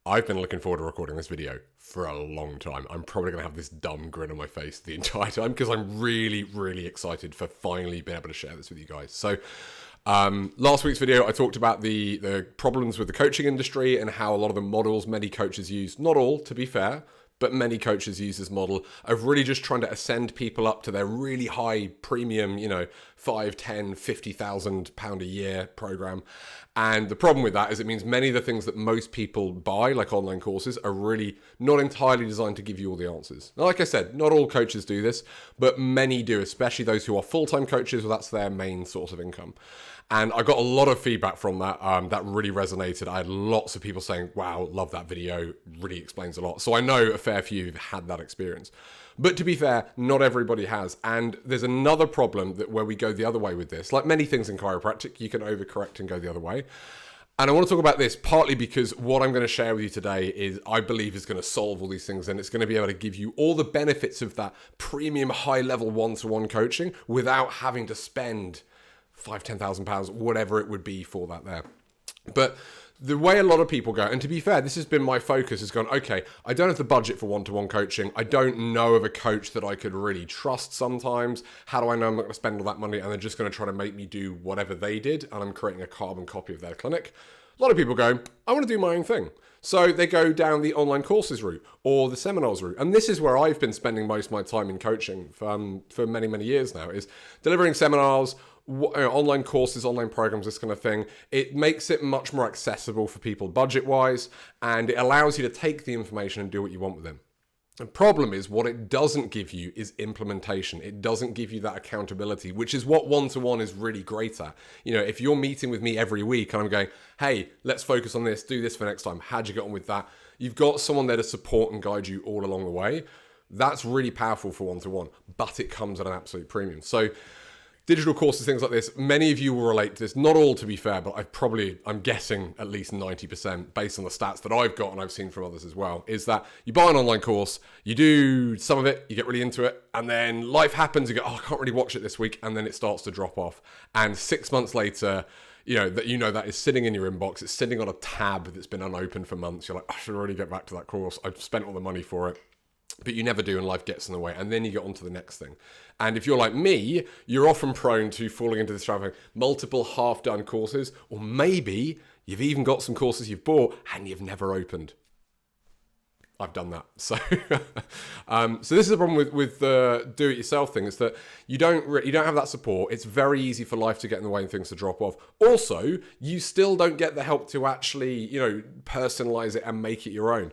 I've been looking forward to recording this video for a long time. I'm probably going to have this dumb grin on my face the entire time because I'm really, really excited for finally being able to share this with you guys. So last week's video, I talked about the problems with the coaching industry and how a lot of the models many coaches use, not all, to be fair, but many coaches use this model of really just trying to ascend people up to their really high premium, you know, 5, 10, 50,000 pound a year program. And the problem with that is it means many of the things that most people buy, like online courses, are really not entirely designed to give you all the answers. Now, like I said, not all coaches do this, but many do, especially those who are full-time coaches, well, that's their main source of income. And I got a lot of feedback from that. That really resonated. I had lots of people saying, wow, love that video, really explains a lot. So I know a fair few have had that experience. But to be fair, not everybody has. And there's another problem that where we go the other way with this. Like many things in chiropractic, you can overcorrect and go the other way. And I want to talk about this partly because what I'm going to share with you today is, I believe, is going to solve all these things, and it's going to be able to give you all the benefits of that premium high-level one-to-one coaching without having to spend £5,000-10,000, whatever it would be for that there. But the way a lot of people go, and to be fair, this has been my focus, is gone, okay, I don't have the budget for one-to-one coaching. I don't know of a coach that I could really trust sometimes. How do I know I'm not going to spend all that money and they're just going to try to make me do whatever they did and I'm creating a carbon copy of their clinic? A lot of people go, I want to do my own thing. So they go down the online courses route or the seminars route. And this is where I've been spending most of my time in coaching for many, many years now, is delivering seminars, online courses, online programs, this kind of thing. It makes it much more accessible for people budget-wise, and it allows you to take the information and do what you want with them. The problem is what it doesn't give you is implementation. It doesn't give you that accountability, which is what one-to-one is really great at. You know, if you're meeting with me every week and I'm going, hey, let's focus on this, do this for next time. How'd you get on with that? You've got someone there to support and guide you all along the way. That's really powerful for one-to-one, but it comes at an absolute premium. So digital courses, things like this, many of you will relate to this. Not all, to be fair, but I'm guessing at least 90% based on the stats that I've got and I've seen from others as well, is that you buy an online course, you do some of it, you get really into it, and then life happens, you go, oh, I can't really watch it this week, and then it starts to drop off. And 6 months later, that is sitting in your inbox, it's sitting on a tab that's been unopened for months. You're like, I should really get back to that course. I've spent all the money for it. But you never do, and life gets in the way, and then you get on to the next thing. And if you're like me, you're often prone to falling into this trap of multiple half-done courses, or maybe you've even got some courses you've bought and you've never opened. I've done that. So so this is the problem with the do-it-yourself thing, is that you don't have that support. It's very easy for life to get in the way and things to drop off. Also, you still don't get the help to actually, personalize it and make it your own.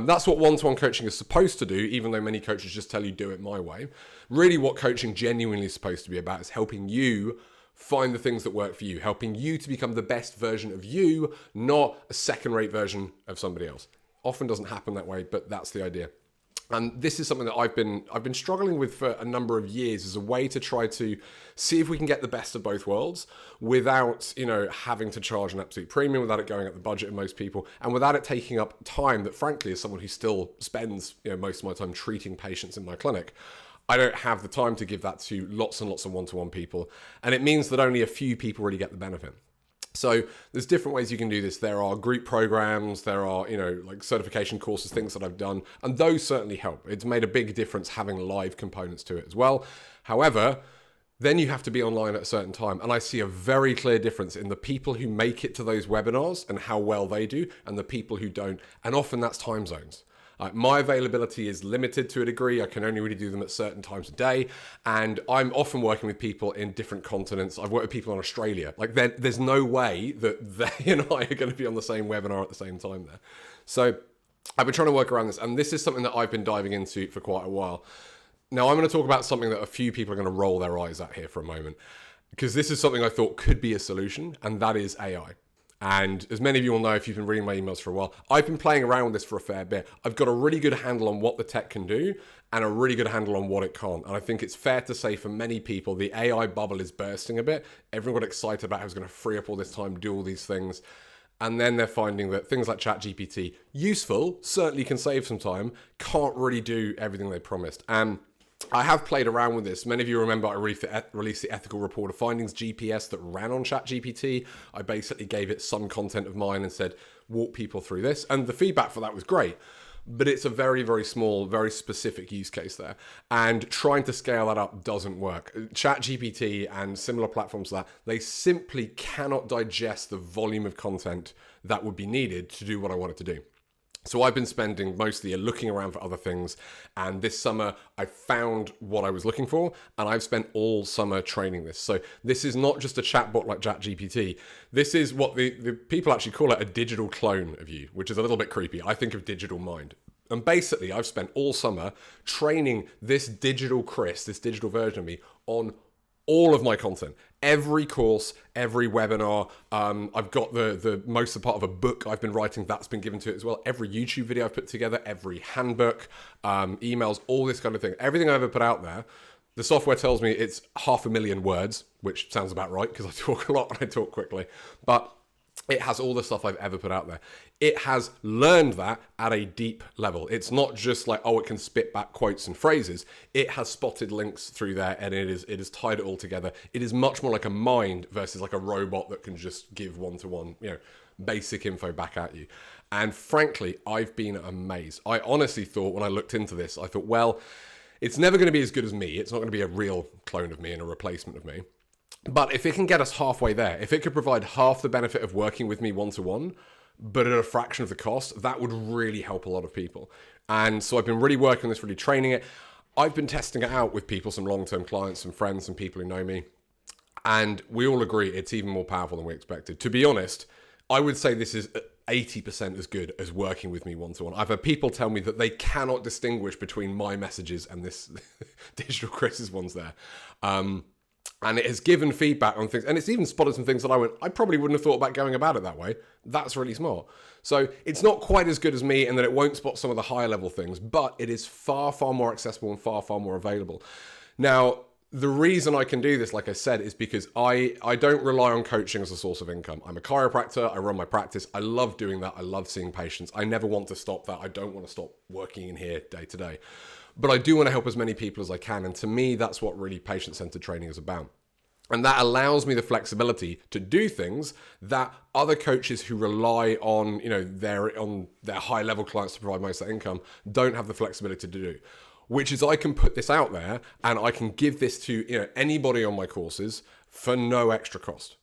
That's what one-to-one coaching is supposed to do, even though many coaches just tell you do it my way. Really, what coaching genuinely is supposed to be about is helping you find the things that work for you, helping you to become the best version of you, not a second-rate version of somebody else. Often doesn't happen that way, but that's the idea. And this is something that I've been struggling with for a number of years as a way to try to see if we can get the best of both worlds without, having to charge an absolute premium, without it going at the budget of most people, and without it taking up time that, frankly, as someone who still spends most of my time treating patients in my clinic, I don't have the time to give that to lots and lots of one-to-one people. And it means that only a few people really get the benefit. So there's different ways you can do this. There are group programs, there are, like certification courses, things that I've done, and those certainly help. It's made a big difference having live components to it as well. However, then you have to be online at a certain time. And I see a very clear difference in the people who make it to those webinars and how well they do, and the people who don't. And often that's time zones. My availability is limited to a degree. I can only really do them at certain times a day. And I'm often working with people in different continents. I've worked with people in Australia. Like there's no way that they and I are going to be on the same webinar at the same time there. So I've been trying to work around this. And this is something that I've been diving into for quite a while. Now I'm going to talk about something that a few people are going to roll their eyes at here for a moment, because this is something I thought could be a solution, and that is AI. And as many of you will know, if you've been reading my emails for a while, I've been playing around with this for a fair bit. I've got a really good handle on what the tech can do and a really good handle on what it can't. And I think it's fair to say for many people, the AI bubble is bursting a bit. Everyone got excited about how it's going to free up all this time to do all these things. And then they're finding that things like ChatGPT, useful, certainly can save some time, can't really do everything they promised. And I have played around with this. Many of you remember I released the ethical report of findings GPS that ran on ChatGPT. I basically gave it some content of mine and said, walk people through this. And the feedback for that was great. But it's a very, very small, very specific use case there. And trying to scale that up doesn't work. ChatGPT and similar platforms like that, they simply cannot digest the volume of content that would be needed to do what I want it to do. So I've been spending most of the year looking around for other things, and this summer I found what I was looking for, and I've spent all summer training this. So this is not just a chatbot like ChatGPT. This is what the people actually call it, a digital clone of you, which is a little bit creepy. I think of digital mind. And basically I've spent all summer training this digital Chris, this digital version of me, on all of my content, every course, every webinar. I've got the most of the part of a book I've been writing that's been given to it as well. Every YouTube video I've put together, every handbook, emails, all this kind of thing. Everything I ever put out there, the software tells me it's 500,000 words, which sounds about right because I talk a lot and I talk quickly. But it has all the stuff I've ever put out there. It has learned that at a deep level. It's not just like, oh, it can spit back quotes and phrases. It has spotted links through there, and it is tied it all together. It is much more like a mind versus like a robot that can just give one-to-one, basic info back at you. And frankly, I've been amazed. I honestly thought when I looked into this, I thought, well, it's never going to be as good as me. It's not going to be a real clone of me and a replacement of me. But if it can get us halfway there, if it could provide half the benefit of working with me one-to-one, but at a fraction of the cost, that would really help a lot of people. And so I've been really working on this, really training it. I've been testing it out with people, some long-term clients, some friends, some people who know me. And we all agree it's even more powerful than we expected. To be honest, I would say this is 80% as good as working with me one-to-one. I've had people tell me that they cannot distinguish between my messages and this digital Chris's ones there. And it has given feedback on things, and it's even spotted some things that I probably wouldn't have thought about going about it that way. That's really smart. So it's not quite as good as me in that it won't spot some of the higher level things, but it is far, far more accessible and far, far more available. Now, the reason I can do this, like I said, is because I don't rely on coaching as a source of income. I'm a chiropractor. I run my practice. I love doing that. I love seeing patients. I never want to stop that. I don't want to stop working in here day to day. But I do want to help as many people as I can. And to me, that's what really patient-centered training is about. And that allows me the flexibility to do things that other coaches who rely on, their high-level clients to provide most of their income don't have the flexibility to do. Which is I can put this out there and I can give this to anybody on my courses for no extra cost.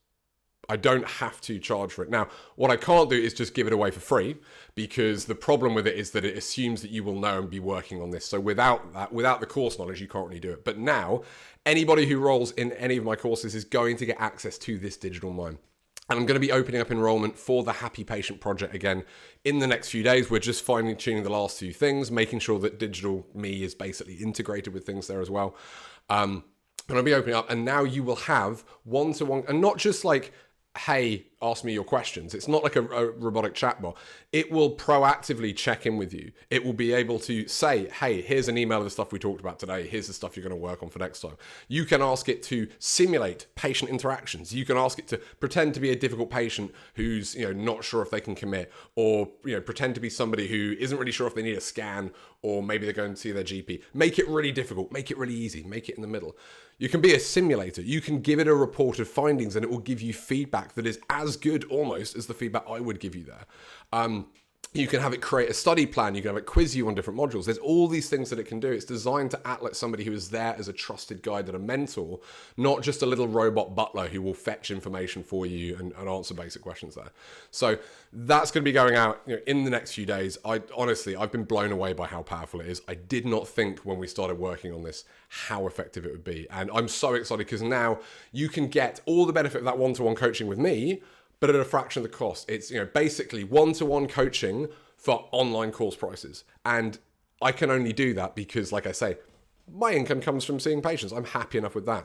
I don't have to charge for it. Now, what I can't do is just give it away for free, because the problem with it is that it assumes that you will know and be working on this. So without that, without the course knowledge, you can't really do it. But now, anybody who rolls in any of my courses is going to get access to this digital mind. And I'm going to be opening up enrollment for the Happy Patient Project again in the next few days. We're just finely tuning the last few things, making sure that digital me is basically integrated with things there as well. And I'll be opening up, and now you will have one-to-one, and not just like, hey, ask me your questions. It's not like a robotic chatbot. It will proactively check in with you. It will be able to say, hey, here's an email of the stuff we talked about today. Here's the stuff you're going to work on for next time. You can ask it to simulate patient interactions. You can ask it to pretend to be a difficult patient who's not sure if they can commit, or pretend to be somebody who isn't really sure if they need a scan, or maybe they're going to see their GP. Make it really difficult. Make it really easy. Make it in the middle. You can be a simulator. You can give it a report of findings, and it will give you feedback that is as good almost as the feedback I would give you there. You can have it create a study plan. You can have it quiz you on different modules. There's all these things that it can do. It's designed to act like somebody who is there as a trusted guide and a mentor, not just a little robot butler who will fetch information for you and answer basic questions there. So that's going to be going out in the next few days. I've been blown away by how powerful it is. I did not think when we started working on this how effective it would be. And I'm so excited because now you can get all the benefit of that one-to-one coaching with me, but at a fraction of the cost. It's basically one-to-one coaching for online course prices. And I can only do that because, like I say, my income comes from seeing patients. I'm happy enough with that.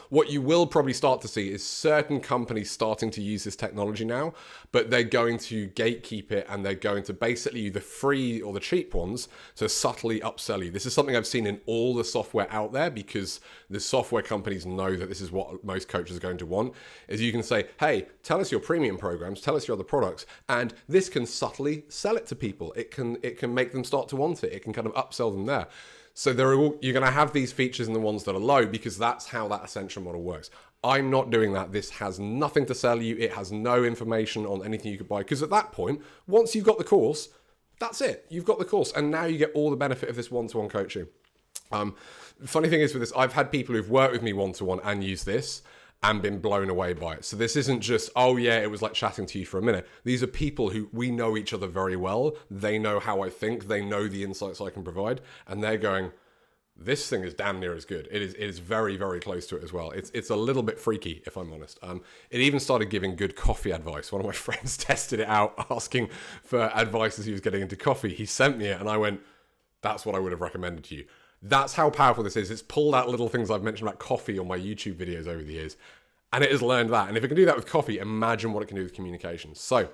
What you will probably start to see is certain companies starting to use this technology now, but they're going to gatekeep it, and they're going to basically the free or the cheap ones to subtly upsell you. This is something I've seen in all the software out there, because the software companies know that this is what most coaches are going to want, is you can say, hey, tell us your premium programs, tell us your other products, and this can subtly sell it to people. It can make them start to want it. It can kind of upsell them there. So you're going to have these features in the ones that are low, because that's how that Ascension model works. I'm not doing that. This has nothing to sell you. It has no information on anything you could buy. Because at that point, once you've got the course, that's it. You've got the course. And now you get all the benefit of this one-to-one coaching. Funny thing is with this, I've had people who've worked with me one-to-one and used this and been blown away by it. So this isn't just, oh yeah, it was like chatting to you for a minute. These are people who, we know each other very well. They know how I think. They know the insights I can provide. And they're going, this thing is damn near as good. It is very, very close to it as well. It's a little bit freaky, if I'm honest. It even started giving good coffee advice. One of my friends tested it out, asking for advice as he was getting into coffee. He sent me it and I went, that's what I would have recommended to you. That's how powerful this is. It's pulled out little things I've mentioned about coffee on my YouTube videos over the years. And it has learned that. And if it can do that with coffee, imagine what it can do with communication. So,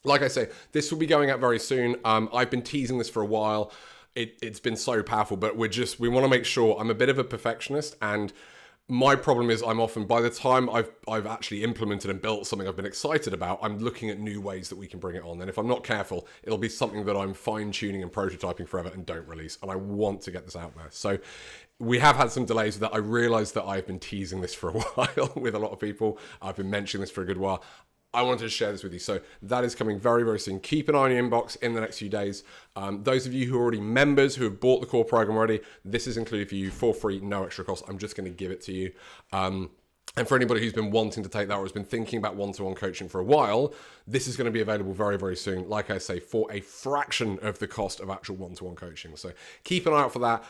like I say, this will be going out very soon. I've been teasing this for a while. It's been so powerful, but we want to make sure. I'm a bit of a perfectionist, and my problem is I'm often, by the time I've actually implemented and built something I've been excited about, I'm looking at new ways that we can bring it on. And if I'm not careful, it'll be something that I'm fine-tuning and prototyping forever and don't release. And I want to get this out there. So we have had some delays with that. I realized that I've been teasing this for a while with a lot of people. I've been mentioning this for a good while. I wanted to share this with you. So that is coming very, very soon. Keep an eye on your inbox in the next few days. Those of you who are already members, who have bought the core program already, this is included for you for free, no extra cost. I'm just going to give it to you. And for anybody who's been wanting to take that or has been thinking about one-to-one coaching for a while, this is going to be available very, very soon, like I say, for a fraction of the cost of actual one-to-one coaching. So keep an eye out for that.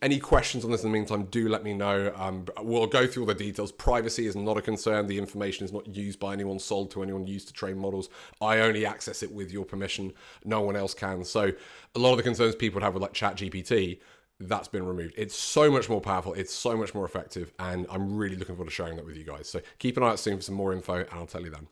Any questions on this in the meantime, do let me know. We'll go through all the details. Privacy is not a concern. The information is not used by anyone, sold to anyone, used to train models. I only access it with your permission. No one else can. So a lot of the concerns people have with like ChatGPT, that's been removed. It's so much more powerful. It's so much more effective. And I'm really looking forward to sharing that with you guys. So keep an eye out soon for some more info, and I'll tell you then.